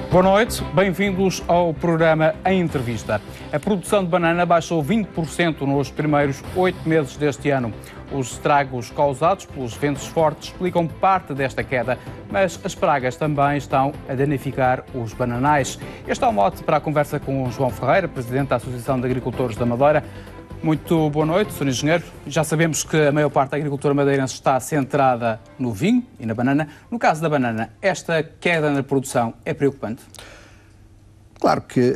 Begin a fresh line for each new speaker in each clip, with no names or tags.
Boa noite, bem-vindos ao programa Em Entrevista. A produção de banana baixou 20% nos primeiros 8 meses deste ano. Os estragos causados pelos ventos fortes explicam parte desta queda, mas as pragas também estão a danificar os bananais. Este é o mote para a conversa com o João Ferreira, presidente da Associação de Agricultores da Madeira. Muito boa noite, Sr. Engenheiro. Já sabemos que a maior parte da agricultura madeirense está centrada no vinho e na banana. No caso da banana, esta queda na produção é preocupante?
Claro que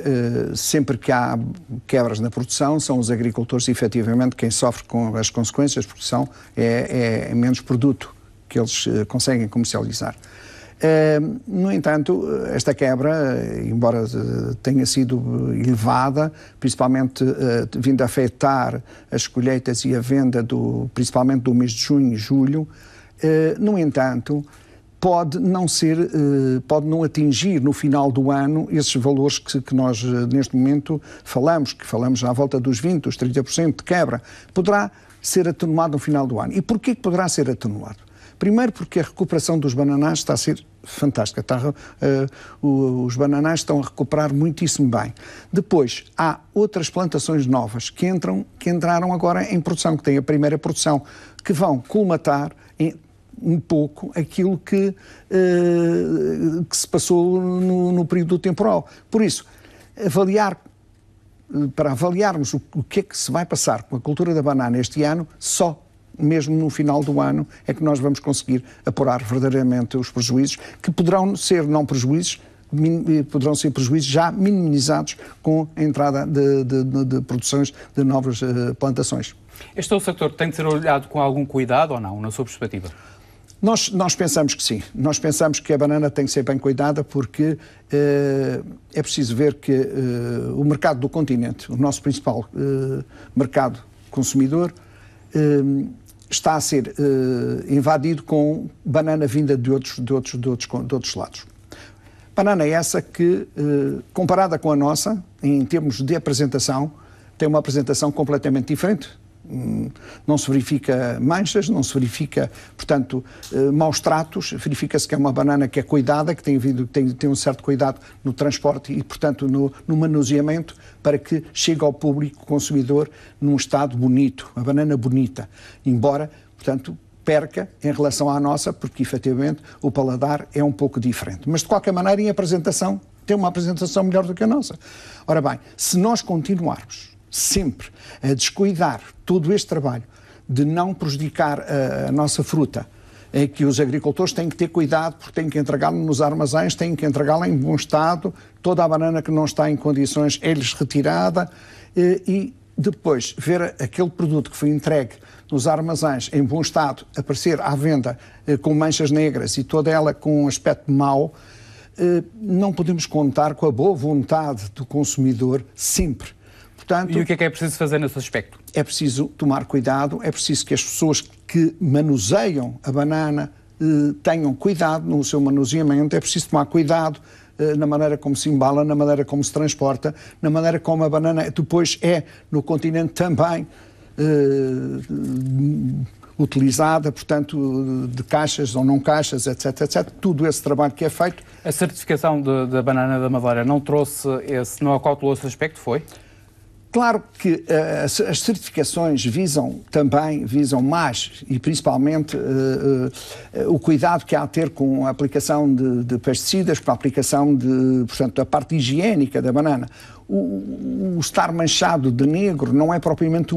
sempre que há quebras na produção, são os agricultores, efetivamente, quem sofre com as consequências, porque é menos produto que eles conseguem comercializar. No entanto, esta quebra, embora tenha sido elevada, principalmente vindo a afetar as colheitas e a venda, principalmente do mês de junho e julho, no entanto, pode não atingir no final do ano esses valores que nós neste momento falamos à volta dos 20%, dos 30% de quebra. Poderá ser atenuado no final do ano. E porquê que poderá ser atenuado? Primeiro porque a recuperação dos bananais está a ser fantástica. Os bananais estão a recuperar muitíssimo bem. Depois, há outras plantações novas que entraram agora em produção, que têm a primeira produção, que vão colmatar um pouco aquilo que se passou no período temporal. Por isso, para avaliarmos o que é que se vai passar com a cultura da banana este ano, só mesmo no final do ano é que nós vamos conseguir apurar verdadeiramente os prejuízos, que poderão ser não prejuízos, poderão ser prejuízos já minimizados com a entrada de produções de novas plantações.
Este é o setor que tem de ser olhado com algum cuidado ou não, na sua perspectiva?
Nós pensamos que sim. Nós pensamos que a banana tem que ser bem cuidada porque é preciso ver que o mercado do continente, o nosso principal mercado consumidor, está a ser invadido com banana vinda de outros lados. Banana essa que, comparada com a nossa, em termos de apresentação, tem uma apresentação completamente diferente. Não se verifica manchas, não se verifica, portanto, maus tratos, verifica-se que é uma banana que é cuidada, que tem um certo cuidado no transporte e, portanto, no manuseamento, para que chegue ao público consumidor num estado bonito, uma banana bonita, embora, portanto, perca em relação à nossa, porque, efetivamente, o paladar é um pouco diferente. Mas, de qualquer maneira, em apresentação, tem uma apresentação melhor do que a nossa. Ora bem, se nós continuarmos sempre a descuidar todo este trabalho de não prejudicar a nossa fruta, é que os agricultores têm que ter cuidado porque têm que entregá-la nos armazéns, têm que entregá-la em bom estado, toda a banana que não está em condições é-lhes retirada e depois ver aquele produto que foi entregue nos armazéns em bom estado aparecer à venda com manchas negras e toda ela com um aspecto mau. Não podemos contar com a boa vontade do consumidor sempre. Portanto,
e o que é preciso fazer nesse aspecto?
É preciso tomar cuidado, é preciso que as pessoas que manuseiam a banana tenham cuidado no seu manuseamento, é preciso tomar cuidado na maneira como se embala, na maneira como se transporta, na maneira como a banana depois é no continente também utilizada, portanto, de caixas ou não caixas, etc, etc. Tudo esse trabalho que é feito.
A certificação da banana da Madeira não não acautelou esse aspecto, foi?
Claro que as certificações visam mais e principalmente o cuidado que há a ter com a aplicação de pesticidas, com a aplicação portanto, da parte higiênica da banana. O estar manchado de negro não é propriamente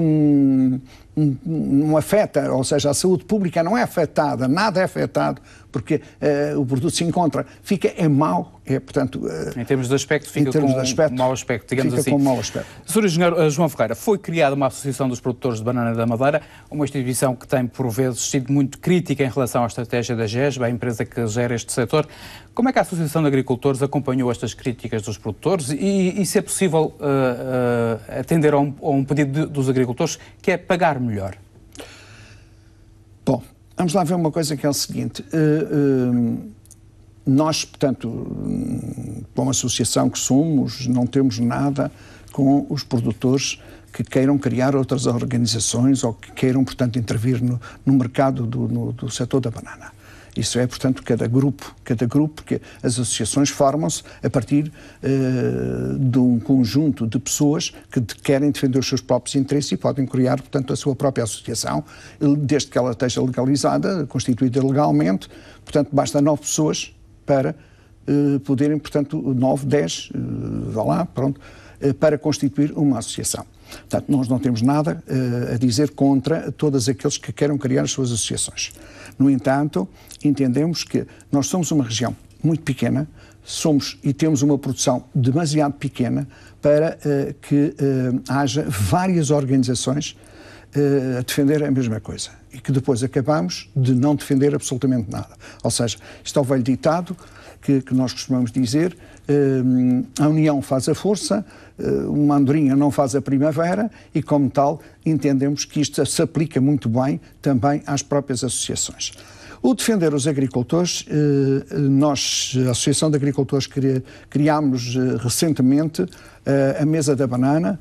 não afeta, ou seja, a saúde pública não é afetada, nada é afetado, porque o produto se encontra, é mau, portanto...
Em termos de aspecto, fica com um mau aspecto, digamos assim.
Com um mau aspecto.
Sr. Engenheiro João Ferreira, foi criada uma Associação dos Produtores de Banana da Madeira, uma instituição que tem, por vezes, sido muito crítica em relação à estratégia da GESB, a empresa que gera este setor. Como é que a Associação de Agricultores acompanhou estas críticas dos produtores e se é possível atender a um pedido dos agricultores, que é pagar melhor?
Bom, vamos lá ver uma coisa que é o seguinte. Nós, portanto, como associação que somos, não temos nada com os produtores que queiram criar outras organizações ou que queiram, portanto, intervir no mercado do setor da banana. Isso é, portanto, cada grupo, porque as associações formam-se a partir de um conjunto de pessoas que querem defender os seus próprios interesses e podem criar, portanto, a sua própria associação, desde que ela esteja legalizada, constituída legalmente. Portanto, basta 9 pessoas para poderem, portanto, 9, 10, vá lá, pronto, para constituir uma associação. Portanto, nós não temos nada a dizer contra todos aqueles que queiram criar as suas associações. No entanto, entendemos que nós somos uma região muito pequena, somos e temos uma produção demasiado pequena para que haja várias organizações a defender a mesma coisa e que depois acabamos de não defender absolutamente nada. Ou seja, isto é o velho ditado que nós costumamos dizer, a união faz a força, uma andorinha não faz a primavera e, como tal, entendemos que isto se aplica muito bem também às próprias associações. O defender os agricultores, nós, a Associação de Agricultores, criámos recentemente a Mesa da Banana,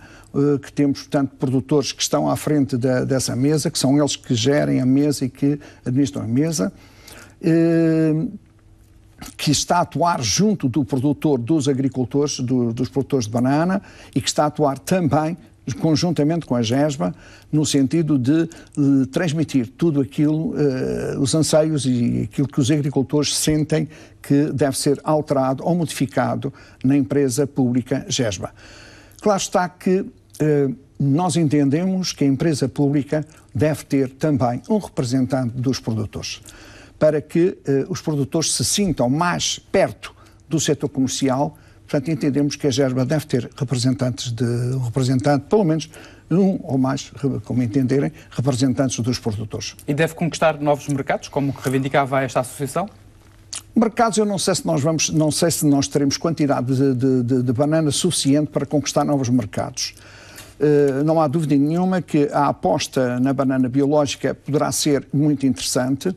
que temos, portanto, produtores que estão à frente dessa mesa, que são eles que gerem a mesa e que administram a mesa, que está a atuar junto do produtor, dos agricultores, dos produtores de banana e que está a atuar também conjuntamente com a GESBA, no sentido de transmitir tudo aquilo, os anseios e aquilo que os agricultores sentem que deve ser alterado ou modificado na empresa pública GESBA. Claro está que nós entendemos que a empresa pública deve ter também um representante dos produtores, para que os produtores se sintam mais perto do setor comercial. Portanto, entendemos que a GESBA deve ter um representante, pelo menos um ou mais, como entenderem, representantes dos produtores.
E deve conquistar novos mercados, como reivindicava esta associação?
Mercados, eu não sei se nós teremos quantidade de banana suficiente para conquistar novos mercados. Não há dúvida nenhuma que a aposta na banana biológica poderá ser muito interessante,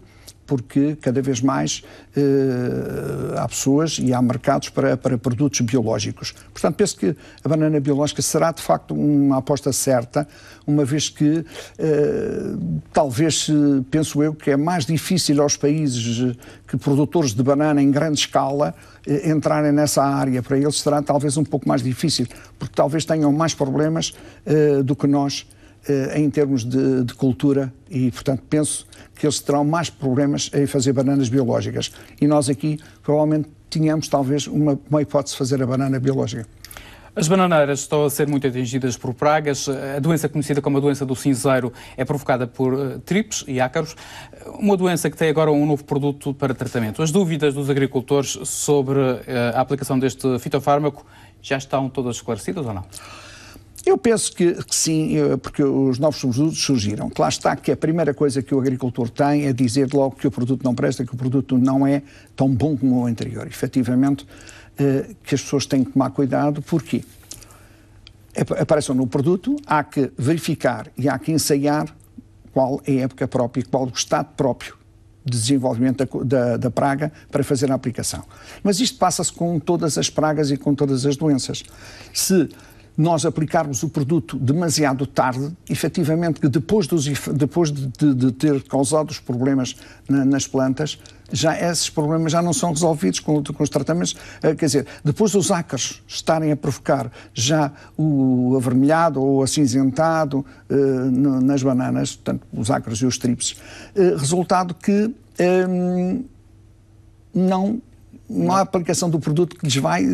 porque cada vez mais há pessoas e há mercados para produtos biológicos. Portanto, penso que a banana biológica será de facto uma aposta certa, uma vez que talvez, penso eu, que é mais difícil aos países que produtores de banana em grande escala entrarem nessa área. Para eles será talvez um pouco mais difícil, porque talvez tenham mais problemas do que nós em termos de cultura e, portanto, penso que eles terão mais problemas em fazer bananas biológicas. E nós aqui, provavelmente, tínhamos talvez uma hipótese de fazer a banana biológica.
As bananeiras estão a ser muito atingidas por pragas. A doença conhecida como a doença do cinzeiro é provocada por tripes e ácaros, uma doença que tem agora um novo produto para tratamento. As dúvidas dos agricultores sobre a aplicação deste fitofármaco já estão todas esclarecidas ou não?
Eu penso que sim, porque os novos produtos surgiram. Claro está que a primeira coisa que o agricultor tem é dizer logo que o produto não presta, que o produto não é tão bom como o anterior. Efetivamente, que as pessoas têm que tomar cuidado, porque aparecem no produto, há que verificar e há que ensaiar qual é a época própria e qual o estado próprio de desenvolvimento da praga para fazer a aplicação. Mas isto passa-se com todas as pragas e com todas as doenças. Se nós aplicarmos o produto demasiado tarde, efetivamente, que depois de ter causado os problemas nas plantas, esses problemas já não são resolvidos com os tratamentos. Quer dizer, depois dos ácaros estarem a provocar já o avermelhado ou acinzentado nas bananas, portanto, os ácaros e os tripes, resultado que não há aplicação do produto que lhes vai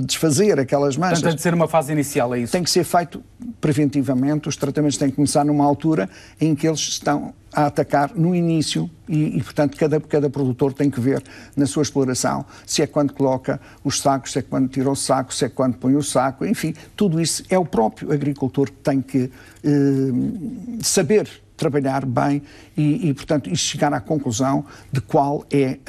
desfazer aquelas manchas.
Portanto, tem de ser uma fase inicial, é isso?
Tem que ser feito preventivamente, os tratamentos têm que começar numa altura em que eles estão a atacar no início e portanto, cada produtor tem que ver na sua exploração se é quando coloca os sacos, se é quando tira o saco, se é quando põe o saco, enfim, tudo isso é o próprio agricultor que tem que saber trabalhar bem e, portanto, chegar à conclusão de qual é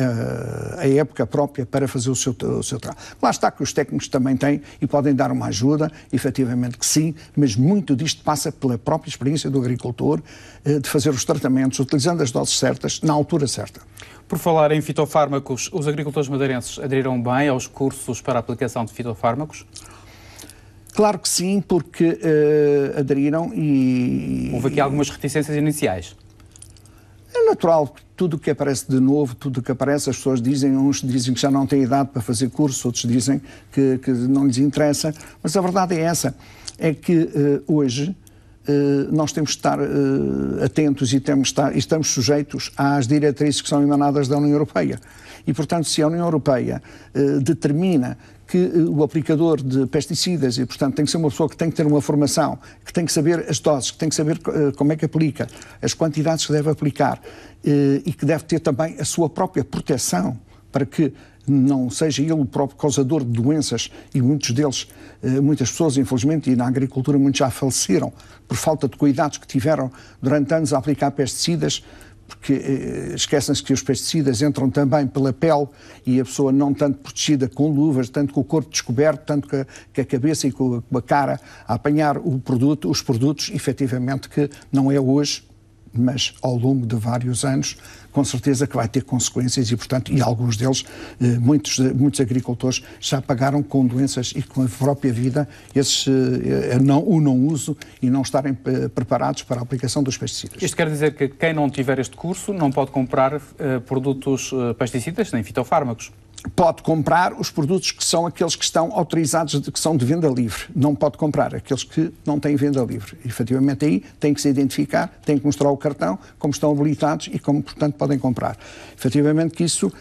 a época própria para fazer o seu trabalho. Lá está que os técnicos também têm e podem dar uma ajuda, efetivamente que sim, mas muito disto passa pela própria experiência do agricultor de fazer os tratamentos, utilizando as doses certas, na altura certa.
Por falar em fitofármacos, os agricultores madeirenses aderiram bem aos cursos para a aplicação de fitofármacos?
Claro que sim, porque aderiram e...
Houve aqui algumas reticências iniciais.
É natural, tudo o que aparece de novo, tudo o que aparece, as pessoas dizem, uns dizem que já não têm idade para fazer curso, outros dizem que não lhes interessa, mas a verdade é essa, é que hoje nós temos de estar atentos e estamos sujeitos às diretrizes que são emanadas da União Europeia. E, portanto, se a União Europeia determina que o aplicador de pesticidas, e portanto tem que ser uma pessoa que tem que ter uma formação, que tem que saber as doses, que tem que saber como é que aplica, as quantidades que deve aplicar e que deve ter também a sua própria proteção para que não seja ele o próprio causador de doenças, e muitos deles, muitas pessoas, infelizmente, e na agricultura muitos já faleceram por falta de cuidados que tiveram durante anos a aplicar pesticidas, porque esquecem-se que os pesticidas entram também pela pele e a pessoa não tanto protegida com luvas, tanto com o corpo descoberto, tanto com a cabeça e com a cara a apanhar os produtos, efetivamente que não é hoje, mas ao longo de vários anos, com certeza que vai ter consequências e, portanto, e alguns deles, muitos agricultores já pagaram com doenças e com a própria vida o não uso e não estarem preparados para a aplicação dos pesticidas.
Isto quer dizer que quem não tiver este curso não pode comprar produtos pesticidas nem fitofármacos?
Pode comprar os produtos que são aqueles que estão autorizados, que são de venda livre. Não pode comprar aqueles que não têm venda livre. E, efetivamente, aí tem que se identificar, tem que mostrar o cartão, como estão habilitados e como, portanto, podem comprar. Efetivamente que isso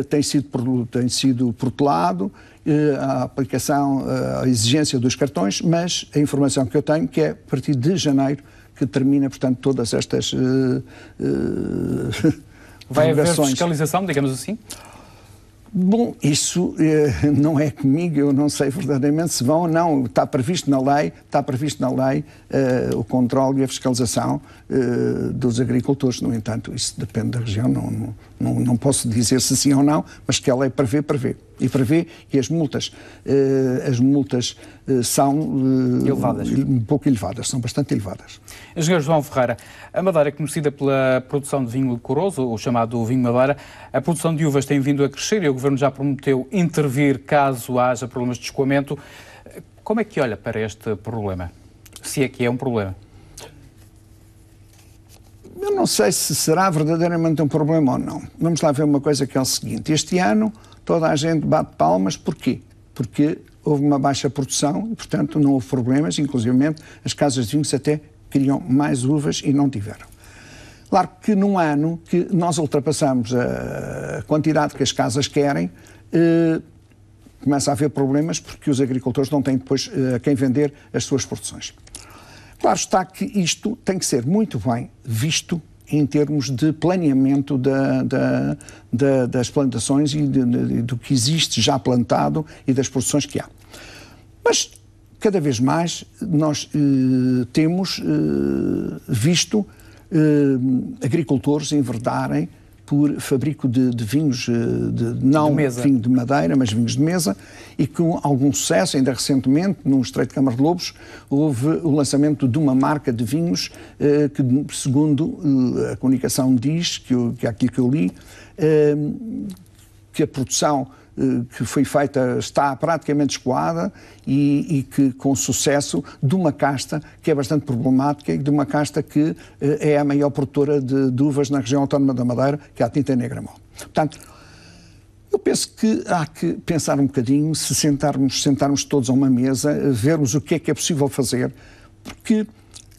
tem sido protelado, a aplicação, a exigência dos cartões, mas a informação que eu tenho que é a partir de janeiro que termina, portanto, todas estas
Vai haver fiscalização, digamos assim?
Bom, isso não é comigo, eu não sei verdadeiramente se vão ou não. Está previsto na lei o controle e a fiscalização dos agricultores. No entanto, isso depende da região, não posso dizer se sim ou não, mas que a lei prevê. E as multas são um pouco elevadas, são bastante elevadas.
Engenheiro João Ferreira, a Madeira é conhecida pela produção de vinho licoroso, o chamado vinho Madeira. A produção de uvas tem vindo a crescer e o Governo já prometeu intervir caso haja problemas de escoamento. Como é que olha para este problema? Se é que é um problema?
Eu não sei se será verdadeiramente um problema ou não. Vamos lá ver uma coisa que é o seguinte. Este ano toda a gente bate palmas. Porquê? Porque houve uma baixa produção e, portanto, não houve problemas. Inclusivamente, as casas de vinhos até queriam mais uvas e não tiveram. Claro que num ano que nós ultrapassamos a quantidade que as casas querem, começa a haver problemas porque os agricultores não têm depois a quem vender as suas produções. Claro está que isto tem que ser muito bem visto em termos de planeamento das plantações e do que existe já plantado e das produções que há. Mas, cada vez mais, nós temos visto agricultores enverdarem por fabrico de vinhos, não vinho de madeira, mas vinhos de mesa, e com algum sucesso. Ainda recentemente, no Estreito de Câmara de Lobos, houve o lançamento de uma marca de vinhos que, segundo a comunicação diz, que é aquilo que eu li, que a produção que foi feita está praticamente escoada e que com sucesso de uma casta que é bastante problemática e de uma casta que é a maior produtora de uvas na região autónoma da Madeira, que é a Tinta Negra Mol. Portanto, eu penso que há que pensar um bocadinho, se sentarmos todos a uma mesa, vermos o que é possível fazer, porque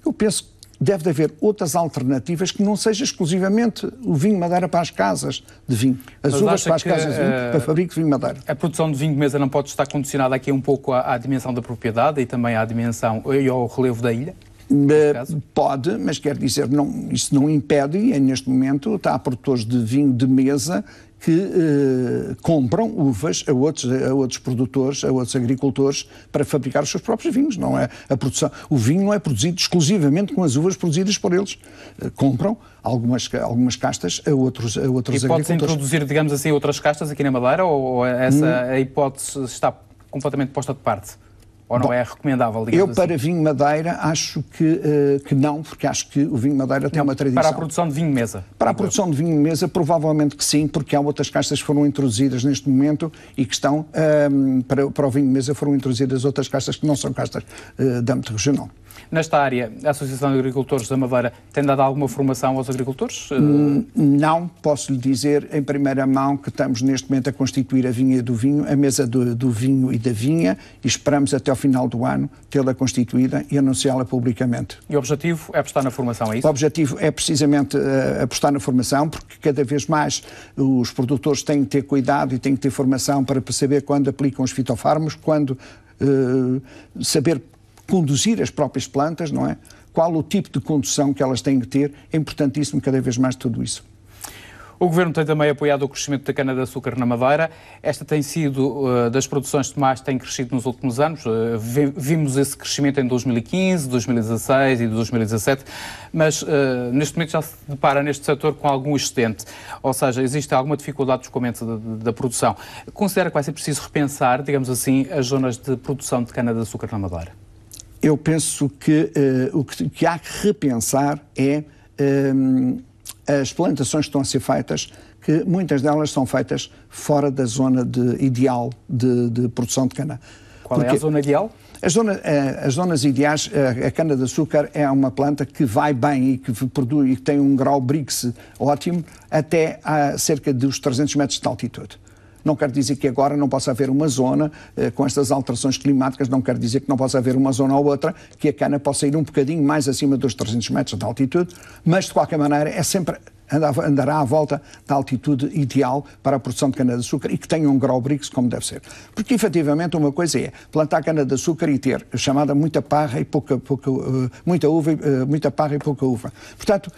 eu penso que deve haver outras alternativas que não seja exclusivamente o vinho Madeira para as casas de vinho. As uvas para as casas de vinho, para fabrico de vinho Madeira.
A produção de vinho de mesa não pode estar condicionada aqui um pouco à dimensão da propriedade e também à dimensão e ao relevo da ilha?
Pode, mas quer dizer, isso não impede, e neste momento há produtores de vinho de mesa que compram uvas a outros produtores, a outros agricultores, para fabricar os seus próprios vinhos. Não é a produção. O vinho não é produzido exclusivamente com as uvas produzidas por eles. Compram algumas castas a outros agricultores.
E pode-se introduzir, digamos assim, outras castas aqui na Madeira, ou essa hipótese está completamente posta de parte? Ou não é recomendável, digamos assim?
Para vinho Madeira acho que não, porque acho que o vinho Madeira tem uma tradição.
Para a produção de vinho mesa?
Para a produção de vinho de mesa, provavelmente que sim, porque há outras castas que foram introduzidas neste momento e que estão, para o vinho de mesa, foram introduzidas outras castas que não são castas de âmbito regional.
Nesta área, a Associação de Agricultores da Madeira tem dado alguma formação aos agricultores?
Não, posso lhe dizer em primeira mão que estamos neste momento a constituir a vinha do vinho, a mesa do vinho e da vinha, e esperamos até ao final do ano tê-la constituída e anunciá-la publicamente.
E o objetivo é apostar na formação, é isso?
O objetivo é precisamente apostar na formação, porque cada vez mais os produtores têm que ter cuidado e têm que ter formação para perceber quando aplicam os fitofármacos, quando saber conduzir as próprias plantas, não é? Qual o tipo de condução que elas têm que ter, é importantíssimo cada vez mais tudo isso.
O Governo tem também apoiado o crescimento da cana-de-açúcar na Madeira. Esta tem sido, das produções de tomate, tem crescido nos últimos anos. Vimos esse crescimento em 2015, 2016 e 2017, mas neste momento já se depara neste setor com algum excedente, ou seja, existe alguma dificuldade de escoamento da produção. Considera que vai ser preciso repensar, digamos assim, as zonas de produção de cana-de-açúcar na Madeira?
Eu penso que o que há que repensar é as plantações que estão a ser feitas, que muitas delas são feitas fora da zona ideal de produção de cana.
Qual é a zona ideal?
As zonas ideais, a cana-de-açúcar é uma planta que vai bem e que produz e que tem um grau Brix ótimo até a cerca dos 300 metros de altitude. Não quer dizer que agora não possa haver uma zona, com estas alterações climáticas, não quer dizer que não possa haver uma zona ou outra, que a cana possa ir um bocadinho mais acima dos 300 metros de altitude, mas de qualquer maneira é sempre, andará à volta da altitude ideal para a produção de cana-de-açúcar e que tenha um grau Brix como deve ser. Porque efetivamente uma coisa é plantar cana-de-açúcar e ter a chamada muita parra e muita uva, muita parra e pouca uva. Portanto,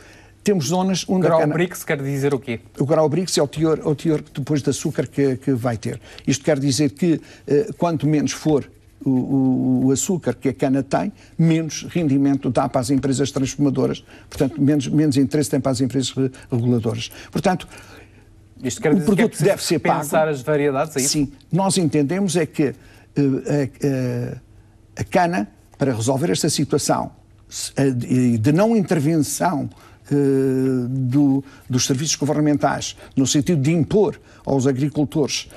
temos zonas onde
o grau Brix quer dizer o quê?
O grau Brix é o teor depois de açúcar que vai ter. Isto quer dizer que quanto menos for o açúcar que a cana tem, menos rendimento dá para as empresas transformadoras, portanto, menos interesse tem para as empresas reguladoras. Portanto,
isto quer dizer
o produto
que
deve ser pago.
Pensar as variedades, é isso?
Sim, nós entendemos é que a cana, para resolver esta situação de não intervenção dos serviços governamentais, no sentido de impor aos agricultores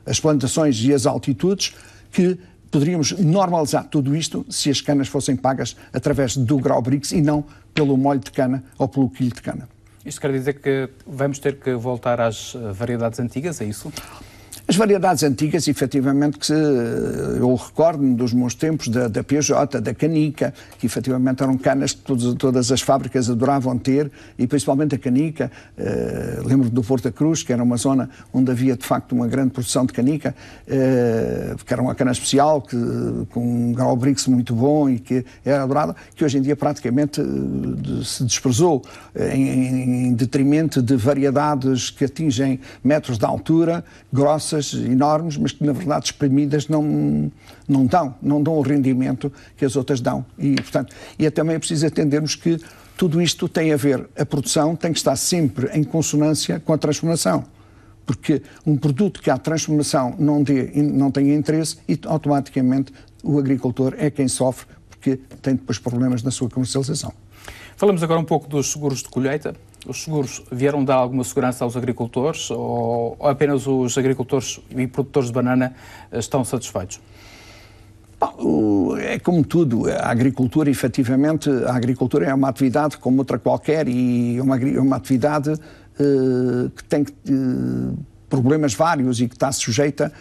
as plantações e as altitudes, que poderíamos normalizar tudo isto se as canas fossem pagas através do grau Brix e não pelo molho de cana ou pelo quilo de cana.
Isto quer dizer que vamos ter que voltar às variedades antigas, é isso?
As variedades antigas, efetivamente, que eu recordo-me dos meus tempos da PJ, da Canica, que efetivamente eram canas que todas as fábricas adoravam ter, e principalmente a Canica. Lembro do Porto da Cruz, que era uma zona onde havia de facto uma grande produção de Canica, que era uma cana especial, com um grau Brix muito bom e que era adorada, que hoje em dia praticamente se desprezou em detrimento de variedades que atingem metros de altura, grossas, enormes, mas que na verdade espremidas não dão o rendimento que as outras dão. E, portanto, também é preciso entendermos que tudo isto tem a ver, a produção tem que estar sempre em consonância com a transformação. Porque um produto que a transformação não tenha interesse, e automaticamente o agricultor é quem sofre, porque tem depois problemas na sua comercialização.
Falamos agora um pouco dos seguros de colheita. Os seguros vieram dar alguma segurança aos agricultores ou apenas os agricultores e produtores de banana estão satisfeitos?
É como tudo, a agricultura, efetivamente, a agricultura é uma atividade como outra qualquer e é uma atividade que tem problemas vários e que está sujeita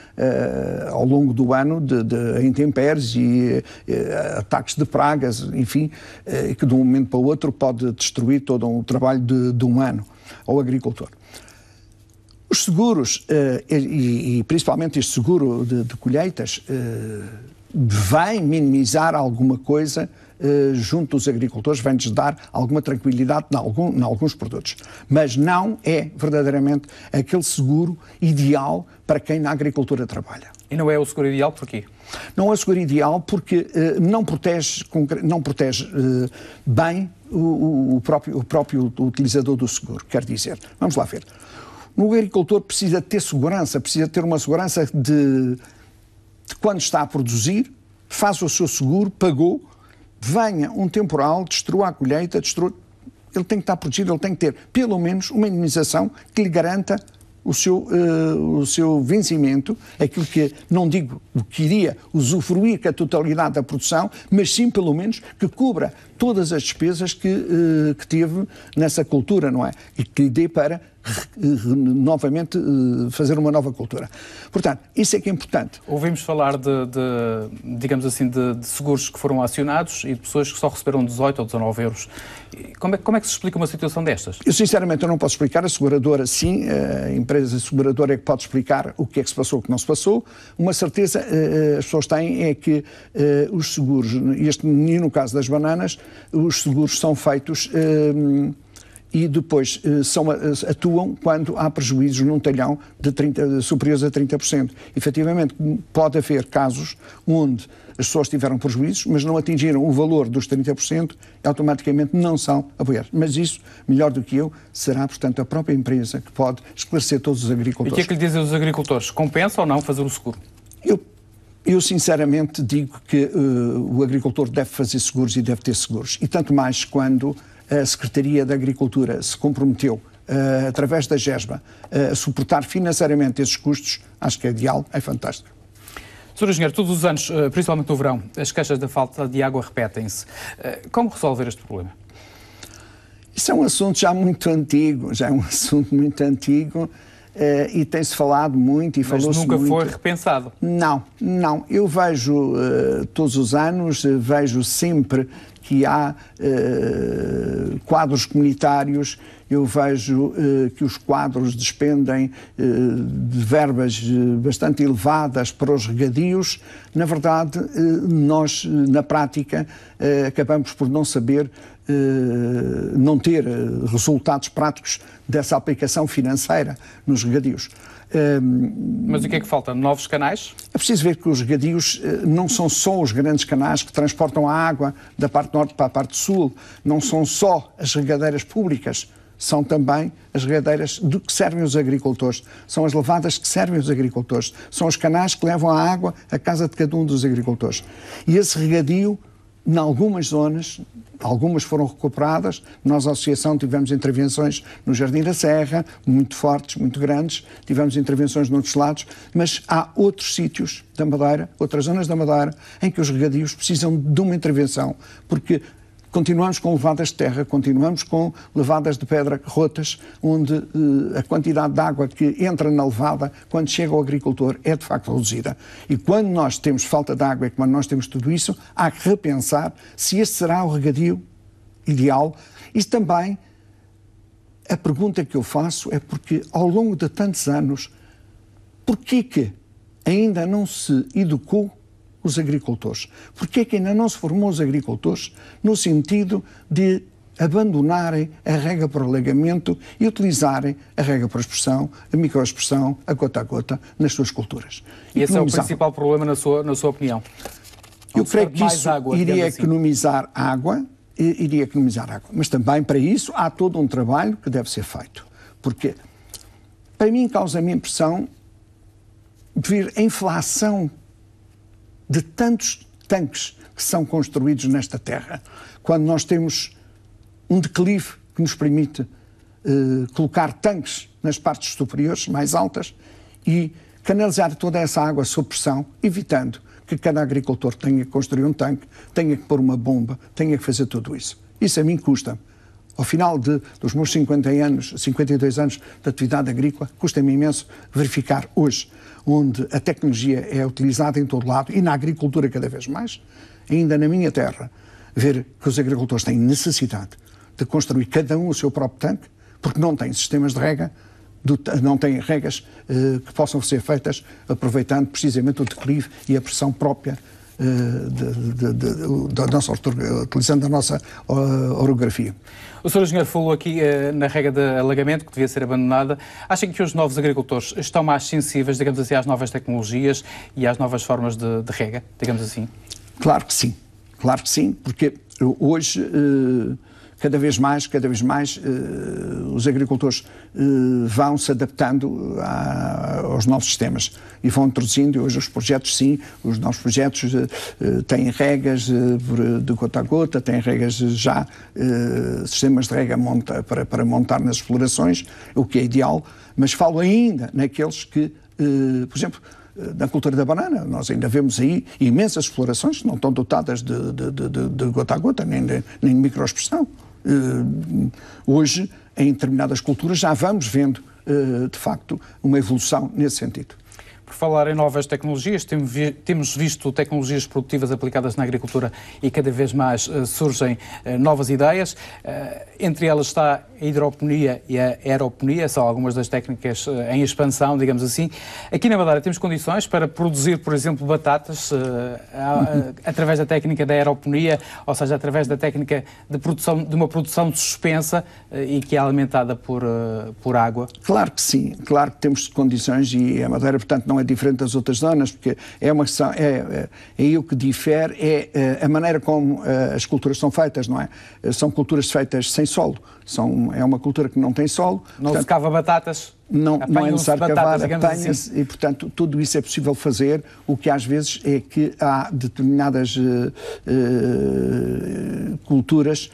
ao longo do ano de intempéries e ataques de pragas, enfim, que de um momento para o outro pode destruir todo o trabalho de um ano ao agricultor. Os seguros, e principalmente este seguro de colheitas, vem minimizar alguma coisa junto dos agricultores, vem-lhes dar alguma tranquilidade em alguns produtos. Mas não é verdadeiramente aquele seguro ideal para quem na agricultura trabalha.
E não é o seguro ideal porquê?
Não é o seguro ideal porque não protege bem o próprio utilizador do seguro. Quer dizer, vamos lá ver. O agricultor precisa ter segurança, precisa ter uma segurança de quando está a produzir, faz o seu seguro, pagou, venha um temporal, destrua a colheita, ele tem que estar protegido, ele tem que ter, pelo menos, uma indemnização que lhe garanta o seu vencimento, aquilo que, não digo o que iria usufruir com a totalidade da produção, mas sim, pelo menos, que cubra todas as despesas que teve nessa cultura, não é? E que lhe dê para novamente fazer uma nova cultura. Portanto, isso é que é importante.
Ouvimos falar digamos assim, de seguros que foram acionados e de pessoas que só receberam 18 ou 19 euros. Como é que se explica uma situação destas?
Eu, sinceramente, eu não posso explicar. A seguradora, sim, a empresa seguradora é que pode explicar o que é que se passou, o que não se passou. Uma certeza as pessoas têm é que os seguros, e no caso das bananas, os seguros são feitos e depois atuam quando há prejuízos num talhão superiores a 30%. Efetivamente, pode haver casos onde as pessoas tiveram prejuízos, mas não atingiram o valor dos 30% e automaticamente não são apoiados. Mas isso, melhor do que eu, será, portanto, a própria empresa que pode esclarecer todos os agricultores.
E o que é que lhe dizem os agricultores? Compensa ou não fazer o seguro?
Eu sinceramente digo que o agricultor deve fazer seguros e deve ter seguros. E tanto mais quando a Secretaria da Agricultura se comprometeu, através da GESBA, a suportar financeiramente esses custos, acho que é ideal, é fantástico.
Sr. Engenheiro, todos os anos, principalmente no verão, as queixas da falta de água repetem-se. Como resolver este problema?
Isso é um assunto já muito antigo, e tem-se falado muito e falou-se muito.
Mas nunca foi repensado?
Não. Eu vejo todos os anos, vejo sempre que há quadros comunitários, eu vejo que os quadros despendem de verbas bastante elevadas para os regadios. Na verdade, nós, na prática, acabamos por não saber, não ter resultados práticos dessa aplicação financeira nos regadios.
Mas o que é que falta? Novos canais?
É preciso ver que os regadios não são só os grandes canais que transportam a água da parte norte para a parte sul, não são só as regadeiras públicas, são também as regadeiras que servem os agricultores, são as levadas que servem os agricultores, são os canais que levam a água à casa de cada um dos agricultores. E esse regadio, em algumas zonas, algumas foram recuperadas. Nós, a Associação, tivemos intervenções no Jardim da Serra, muito fortes, muito grandes, tivemos intervenções noutros lados, mas há outros sítios da Madeira, outras zonas da Madeira, em que os regadios precisam de uma intervenção, porque continuamos com levadas de terra, continuamos com levadas de pedra rotas, onde a quantidade de água que entra na levada, quando chega ao agricultor, é de facto reduzida. E quando nós temos falta de água e quando nós temos tudo isso, há que repensar se este será o regadio ideal. E também, a pergunta que eu faço é porque, ao longo de tantos anos, porquê que ainda não se educou os agricultores? Porquê que ainda não se formou os agricultores no sentido de abandonarem a rega por alagamento e utilizarem a rega por expressão, a microexpressão, a gota nas suas culturas?
E esse é o principal problema, na sua opinião?
Eu creio que isso iria economizar água, mas também para isso há todo um trabalho que deve ser feito. Porque, para mim, causa-me impressão de vir a inflação de tantos tanques que são construídos nesta terra, quando nós temos um declive que nos permite colocar tanques nas partes superiores, mais altas, e canalizar toda essa água sob pressão, evitando que cada agricultor tenha que construir um tanque, tenha que pôr uma bomba, tenha que fazer tudo isso. Isso a mim custa-me. Ao final dos meus 52 anos de atividade agrícola, custa-me imenso verificar hoje, onde a tecnologia é utilizada em todo lado e na agricultura cada vez mais, ainda na minha terra, ver que os agricultores têm necessidade de construir cada um o seu próprio tanque, porque não têm sistemas de rega, não têm regas que possam ser feitas aproveitando precisamente o declive e a pressão própria utilizando a nossa orografia.
O Sr. Engenheiro falou aqui na rega de alagamento, que devia ser abandonada. Acha que os novos agricultores estão mais sensíveis, digamos assim, às novas tecnologias e às novas formas de rega, digamos assim?
Claro que sim, porque hoje cada vez mais os agricultores vão se adaptando aos novos sistemas e vão introduzindo. Hoje os projetos, sim, os novos projetos têm regas de gota a gota, têm regas já, sistemas de rega para montar nas explorações, o que é ideal, mas falo ainda naqueles que, por exemplo, na cultura da banana, nós ainda vemos aí imensas explorações que não estão dotadas de gota a gota, nem de microexpressão. Hoje, em determinadas culturas, já vamos vendo, de facto, uma evolução nesse sentido.
Por falar em novas tecnologias, temos visto tecnologias produtivas aplicadas na agricultura e cada vez mais surgem novas ideias. Entre elas está a hidroponia e a aeroponia, são algumas das técnicas em expansão, digamos assim. Aqui na Madeira temos condições para produzir, por exemplo, batatas através da técnica da aeroponia, ou seja, através da técnica de uma produção suspensa e que é alimentada por água?
Claro que sim, claro que temos condições e a Madeira, portanto, não é diferente das outras zonas, porque é uma questão, aí o que difere é a maneira como as culturas são feitas, não é? São culturas feitas sem solo, é uma cultura que não tem solo.
Não se cava batatas?
Não é necessário cavar, apanha-se assim. E, portanto, tudo isso é possível fazer. O que às vezes é que há determinadas culturas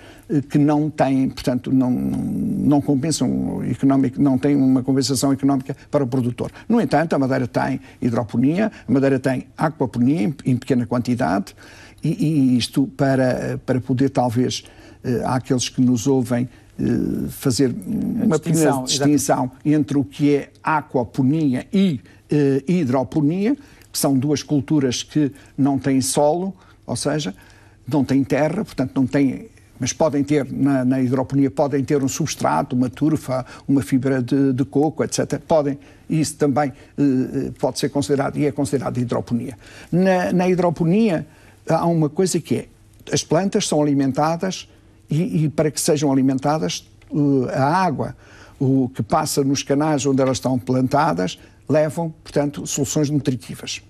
que não têm, portanto, não compensam económico, não têm uma compensação económica para o produtor. No entanto, a Madeira tem hidroponia, a Madeira tem aquaponia em pequena quantidade e isto para poder, talvez, àqueles que nos ouvem, fazer uma pequena distinção entre o que é aquaponia e hidroponia, que são duas culturas que não têm solo, ou seja, não têm terra, portanto não têm, mas podem ter, na hidroponia, podem ter um substrato, uma turfa, uma fibra de coco, etc. Podem, isso também pode ser considerado, e é considerado hidroponia. Na hidroponia há uma coisa que é, as plantas são alimentadas e para que sejam alimentadas, a água que passa nos canais onde elas estão plantadas levam, portanto, soluções nutritivas.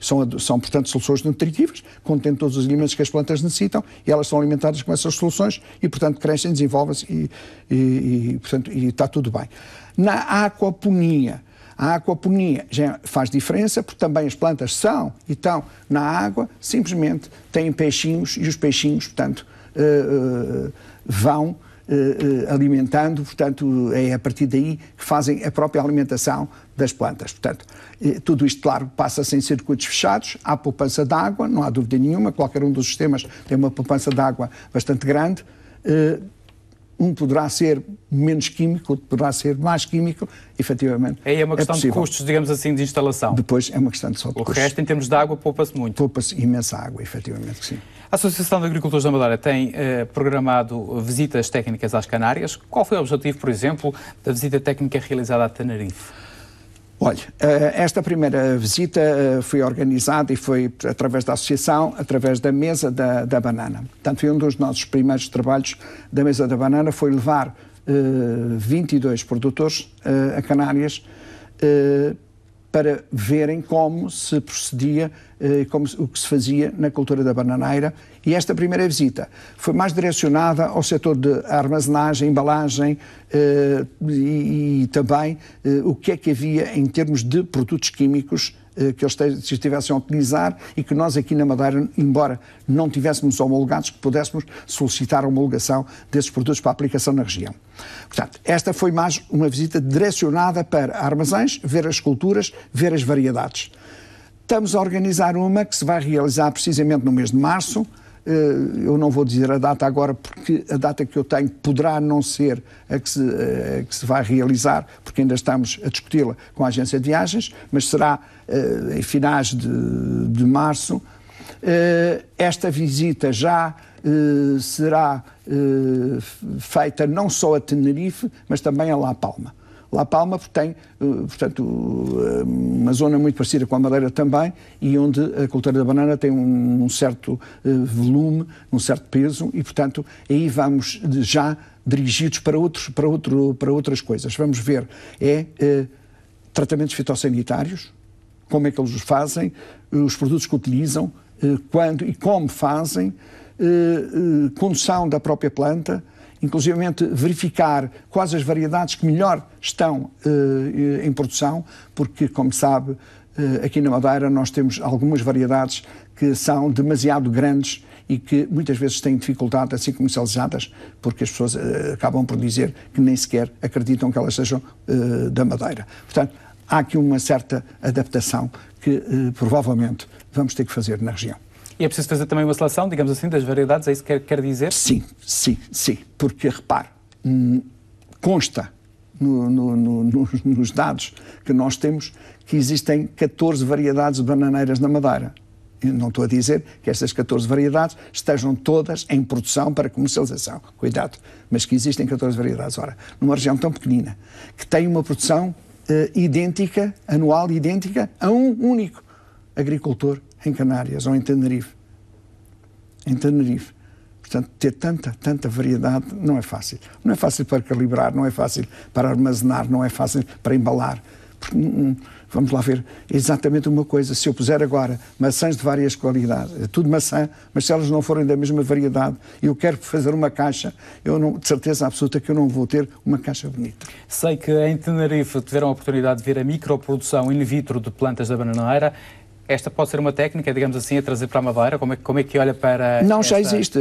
São, portanto, soluções nutritivas, contêm todos os alimentos que as plantas necessitam e elas são alimentadas com essas soluções e, portanto, crescem, desenvolvem-se e está tudo bem. Na aquaponia, a aquaponia já faz diferença porque também as plantas estão na água, simplesmente têm peixinhos e os peixinhos, portanto, vão alimentando, portanto, é a partir daí que fazem a própria alimentação das plantas. Portanto, tudo isto, claro, passa-se em circuitos fechados, há poupança de água, não há dúvida nenhuma, qualquer um dos sistemas tem uma poupança de água bastante grande. Um poderá ser menos químico, outro poderá ser mais químico, efetivamente.
Aí é uma questão de custos, digamos assim, de instalação.
Depois é uma questão de só de custos.
O resto, em termos de água, poupa-se muito.
Poupa-se imensa água, efetivamente, sim.
A Associação de Agricultores da Madeira tem programado visitas técnicas às Canárias. Qual foi o objetivo, por exemplo, da visita técnica realizada a Tenerife?
Olha, esta primeira visita foi organizada e foi através da associação, através da Mesa da Banana. Portanto, foi um dos nossos primeiros trabalhos da Mesa da Banana, foi levar 22 produtores a Canárias para verem como se procedia, o que se fazia na cultura da bananeira. E esta primeira visita foi mais direcionada ao setor de armazenagem, embalagem e também o que é que havia em termos de produtos químicos que eles estivessem a utilizar e que nós aqui na Madeira, embora não tivéssemos homologados, que pudéssemos solicitar a homologação desses produtos para aplicação na região. Portanto, esta foi mais uma visita direcionada para armazéns, ver as culturas, ver as variedades. Estamos a organizar uma que se vai realizar precisamente no mês de março. Eu não vou dizer a data agora, porque a data que eu tenho poderá não ser a que se vai realizar, porque ainda estamos a discuti-la com a agência de viagens, mas será em finais de março. Esta visita já será feita não só a Tenerife, mas também a La Palma. La Palma tem, portanto, uma zona muito parecida com a Madeira também, e onde a cultura da banana tem um certo volume, um certo peso, e, portanto, aí vamos já dirigidos para outras coisas. Vamos ver tratamentos fitossanitários, como é que eles os fazem, os produtos que utilizam, quando e como fazem, condução da própria planta inclusivamente verificar quais as variedades que melhor estão em produção, porque, como sabe, aqui na Madeira nós temos algumas variedades que são demasiado grandes e que muitas vezes têm dificuldade a ser comercializadas, porque as pessoas acabam por dizer que nem sequer acreditam que elas sejam da Madeira. Portanto, há aqui uma certa adaptação que provavelmente vamos ter que fazer na região.
E é preciso fazer também uma seleção, digamos assim, das variedades, é isso que quer dizer?
Sim, porque, repare, consta nos dados que nós temos que existem 14 variedades de bananeiras na Madeira. Eu não estou a dizer que estas 14 variedades estejam todas em produção para comercialização, cuidado, mas que existem 14 variedades. Ora, numa região tão pequenina, que tem uma produção idêntica, anual idêntica, a um único agricultor em Canárias ou em Tenerife. Portanto, ter tanta variedade não é fácil. Não é fácil para calibrar, não é fácil para armazenar, não é fácil para embalar. Porque, vamos lá ver, é exatamente uma coisa. Se eu puser agora maçãs de várias qualidades, é tudo maçã, mas se elas não forem da mesma variedade, e eu quero fazer uma caixa, eu não, de certeza absoluta que eu não vou ter uma caixa bonita.
Sei que em Tenerife tiveram a oportunidade de ver a microprodução in vitro de plantas da bananeira. Esta pode ser uma técnica, digamos assim, a trazer para a Madeira? Como é que olha para
Não, já existe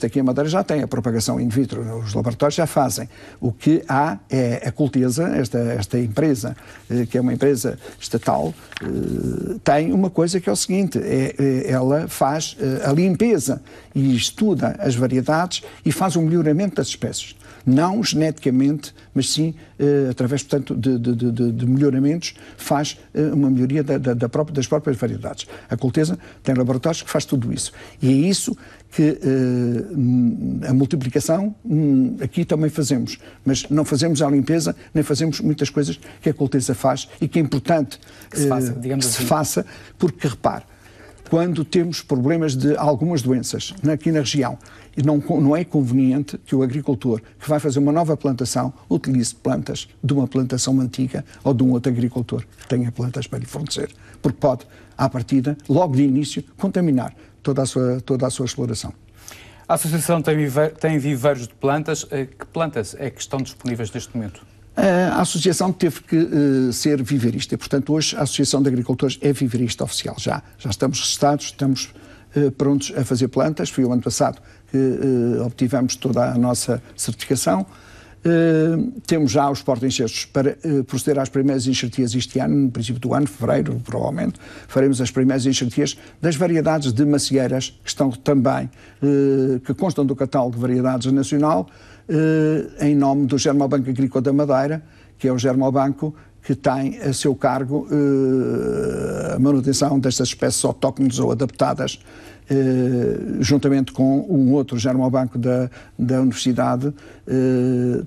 aqui a Madeira já tem a propagação in vitro, os laboratórios já fazem. O que há é a Cultesa, esta empresa, que é uma empresa estatal, tem uma coisa que é o seguinte, ela faz a limpeza e estuda as variedades e faz um melhoramento das espécies. Não geneticamente, mas sim, através, portanto, de melhoramentos, faz uma melhoria das próprias variedades. A Cultesa tem laboratórios que faz tudo isso. E é isso que a multiplicação aqui também fazemos. Mas não fazemos a limpeza, nem fazemos muitas coisas que a Cultesa faz e que é importante
que se faça, digamos assim.
se faça, porque, repare, quando temos problemas de algumas doenças aqui na região, e não é conveniente que o agricultor que vai fazer uma nova plantação utilize plantas de uma plantação antiga ou de um outro agricultor que tenha plantas para lhe fornecer, porque pode, à partida, logo de início, contaminar toda a sua exploração.
A Associação tem viveiros de plantas. Que plantas é que estão disponíveis neste momento?
A Associação teve que ser viveirista, portanto hoje a Associação de Agricultores é viveirista oficial, já estamos registados, estamos prontos a fazer plantas. Foi o ano passado que obtivemos toda a nossa certificação. Temos já os porta-enxertos para proceder às primeiras enxertias este ano, no princípio do ano, fevereiro, provavelmente, faremos as primeiras enxertias das variedades de macieiras, que estão também, que constam do catálogo de variedades nacional, em nome do Germobanco Agrícola da Madeira, que é o Germobanco que tem a seu cargo a manutenção destas espécies autóctones ou adaptadas, juntamente com um outro Germobanco da Universidade,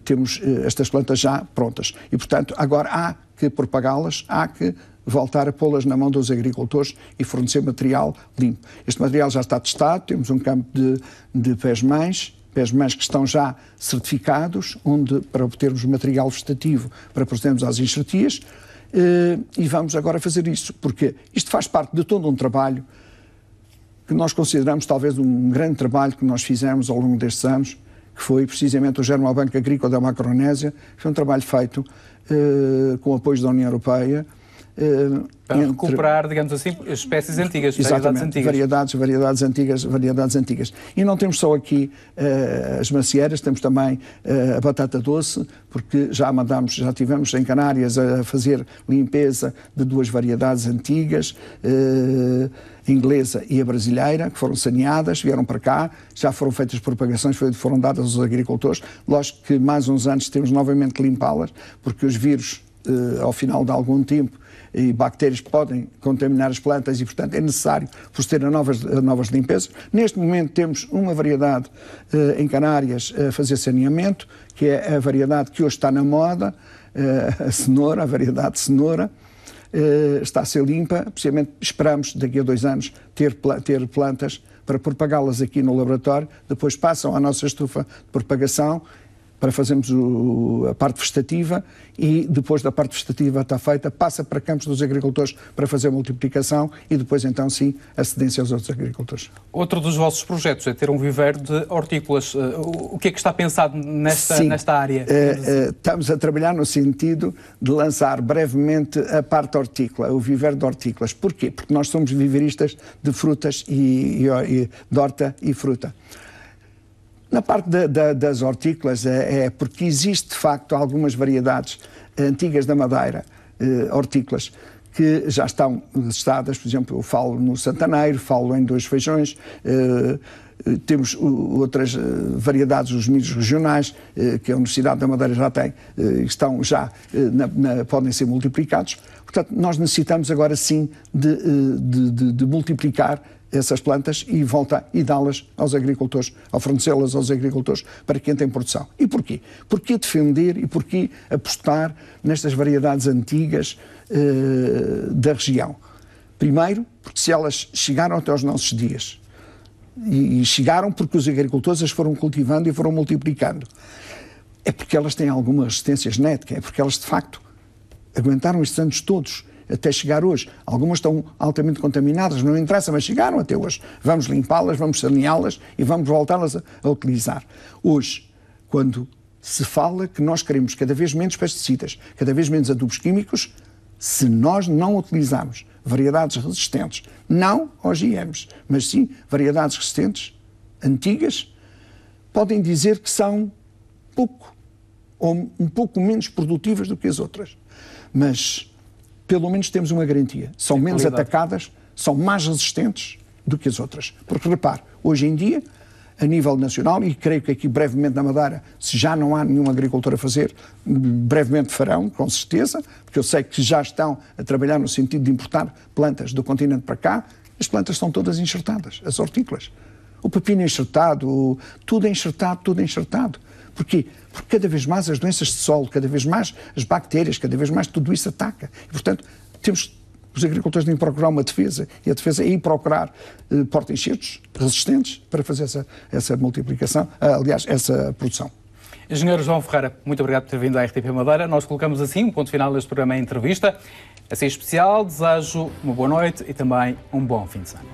temos estas plantas já prontas. E, portanto, agora há que propagá-las, há que voltar a pô-las na mão dos agricultores e fornecer material limpo. Este material já está testado, temos um campo de pés-mães que estão já certificados, para obtermos material vegetativo para procedermos às enxertias, e vamos agora fazer isso, porque isto faz parte de todo um trabalho que nós consideramos talvez um grande trabalho que nós fizemos ao longo destes anos, que foi precisamente o Germobanco Agrícola da Macronésia, que foi um trabalho feito com o apoio da União Europeia,
para recuperar, digamos assim, espécies antigas,
variedades antigas. E não temos só aqui as macieiras, temos também a batata doce, porque já tivemos em Canárias a fazer limpeza de duas variedades antigas, a inglesa e a brasileira, que foram saneadas, vieram para cá, já foram feitas propagações, foram dadas aos agricultores. Lógico que mais uns anos temos novamente que limpá-las, porque os vírus, ao final de algum tempo, e bactérias podem contaminar as plantas e, portanto, é necessário proceder a novas limpezas. Neste momento temos uma variedade em Canárias a fazer saneamento, que é a variedade que hoje está na moda, a variedade de cenoura, está a ser limpa, precisamente esperamos daqui a 2 anos ter plantas para propagá-las aqui no laboratório, depois passam à nossa estufa de propagação para fazermos a parte vegetativa e depois da parte vegetativa está feita, passa para campos dos agricultores para fazer a multiplicação e depois então sim a cedência aos outros agricultores.
Outro dos vossos projetos é ter um viveiro de hortícolas. O que é que está pensado nesta área?
Estamos a trabalhar no sentido de lançar brevemente a parte hortícola, o viveiro de hortícolas. Porquê? Porque nós somos viveiristas de frutas de horta e fruta. Na parte das hortícolas é porque existe de facto algumas variedades antigas da Madeira, hortícolas, que já estão listadas. Por exemplo, eu falo no Santaneiro, falo em Dois Feijões, temos outras variedades, os milhos regionais, que a Universidade da Madeira já tem, estão já, podem ser multiplicados. Portanto, nós necessitamos agora sim de multiplicar essas plantas e dá-las aos agricultores, ao fornecê-las aos agricultores para quem tem produção. E porquê? Porquê defender e porquê apostar nestas variedades antigas da região? Primeiro, porque se elas chegaram até aos nossos dias, e chegaram porque os agricultores as foram cultivando e foram multiplicando, é porque elas têm alguma resistência genética, é porque elas de facto aguentaram estes anos todos, até chegar hoje. Algumas estão altamente contaminadas, não interessa, mas chegaram até hoje. Vamos limpá-las, vamos saneá-las e vamos voltá-las a utilizar. Hoje, quando se fala que nós queremos cada vez menos pesticidas, cada vez menos adubos químicos, se nós não utilizarmos variedades resistentes, não aos GMs, mas sim variedades resistentes, antigas, podem dizer que são um pouco menos produtivas do que as outras. Mas pelo menos temos uma garantia. São menos atacadas, são mais resistentes do que as outras. Porque, repare, hoje em dia, a nível nacional, e creio que aqui brevemente na Madeira, se já não há nenhum agricultor a fazer, brevemente farão, com certeza, porque eu sei que já estão a trabalhar no sentido de importar plantas do continente para cá, as plantas estão todas enxertadas, as hortícolas. O pepino é enxertado, tudo é enxertado, tudo é enxertado. Porquê? Porque cada vez mais as doenças de solo, cada vez mais as bactérias, cada vez mais tudo isso ataca. E, portanto, os agricultores têm que procurar uma defesa, e a defesa é ir procurar porta-enxertos resistentes para fazer essa multiplicação, aliás, essa produção.
Engenheiro João Ferreira, muito obrigado por ter vindo à RTP Madeira. Nós colocamos assim um ponto final neste programa em entrevista. Assim especial, desejo uma boa noite e também um bom fim de semana.